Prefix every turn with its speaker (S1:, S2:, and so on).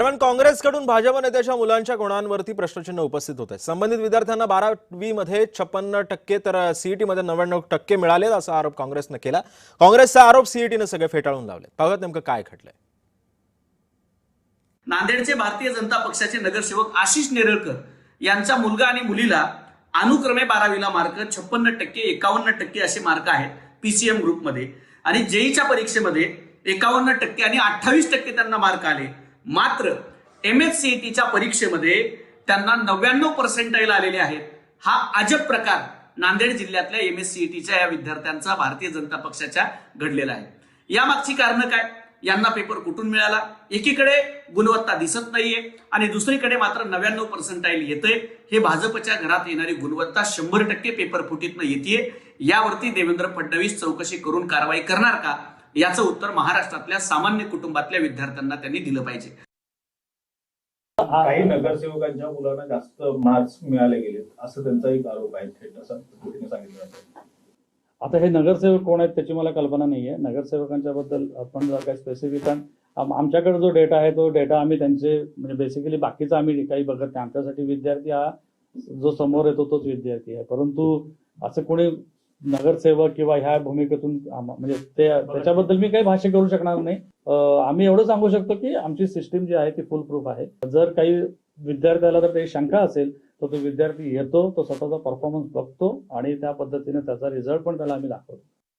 S1: दरम्यान काँग्रेसकडून भाजप नेत्याच्या मुलांच्या गुणांवरती प्रश्नचिन्ह उपस्थित होत आहे। संबंधित विद्यार्थ्यांना 12वी मध्ये 56% तर सीईटी मध्ये 99% मिळाले असा आरोप काँग्रेसने केला। काँग्रेसचा आरोप सीईटीने सगळे फेटाळून लावले। पाहूयात नेमकं काय घडलंय।
S2: नांदेडचे भारतीय जनता पक्षाचे नगरसेवक आशिष नेरळकर यांचा मुलगा आणि मुलीला अनुक्रमे 12वीला मार्क 56%, 51% असे मार्क आहेत पीसीएम ग्रुपमध्ये, आणि जेईच्या परीक्षेमध्ये 51% आणि 28% त्यांना मार्क आले। मात्र एमएससीईटीच्या परीक्षेमध्ये त्यांना 99% आलेले आहेत। हा अजब प्रकार नांदेड जिल्ह्यातल्या एमएससीईटीच्या या विद्यार्थ्यांचा भारतीय जनता पक्षाच्या घडलेला आहे। यामागची कारण काय? यांना पेपर कुठून मिळाला? एकीकडे गुणवत्ता दिसत नाहीये आणि दुसरीकडे मात्र 99% येतंय। हे भाजपच्या घरात येणारी गुणवत्ता 100% पेपर फुटीतनं येते। यावरती देवेंद्र फडणवीस चौकशी करून कारवाई करणार का, याचं उत्तर महाराष्ट्रातल्या सामान्य कुटुंबातल्या विद्यार्थ्यांना त्यांनी दिलं पाहिजे।
S3: काही नगरसेवकांच्या मुलांना जास्त मार्क्स मिळाले गेलेत असं त्यांचा एक आरोप आहे, थेट असं पद्धतीने सांगितलं।
S4: आता हे नगरसेवक कोण आहेत त्याची मला कल्पना नाहीये। नगरसेवकांच्या बद्दल आपण जर काही स्पेसिफिक, आमच्याकडे जो डेटा आहे तो डेटा आम्ही त्यांचे म्हणजे बेसिकली बाकीचं आम्ही काही बघत नाही। आमच्यासाठी विद्यार्थी हा जो समोर येतो तोच विद्यार्थी आहे, परंतु असं कोणी नगरसेवक किंवा ह्या भूमिकेतून म्हणजे त्याच्याबद्दल मी काही भाष्य करू शकणार नाही। आम्ही एवढं सांगू शकतो की आमची सिस्टीम जी आहे ती फुल प्रूफ आहे। जर काही विद्यार्थ्याला तर काही शंका असेल तर तो विद्यार्थी येतो, तो स्वतःचा परफॉर्मन्स बघतो आणि त्या पद्धतीने त्याचा रिझल्ट पण त्याला आम्ही दाखवतो।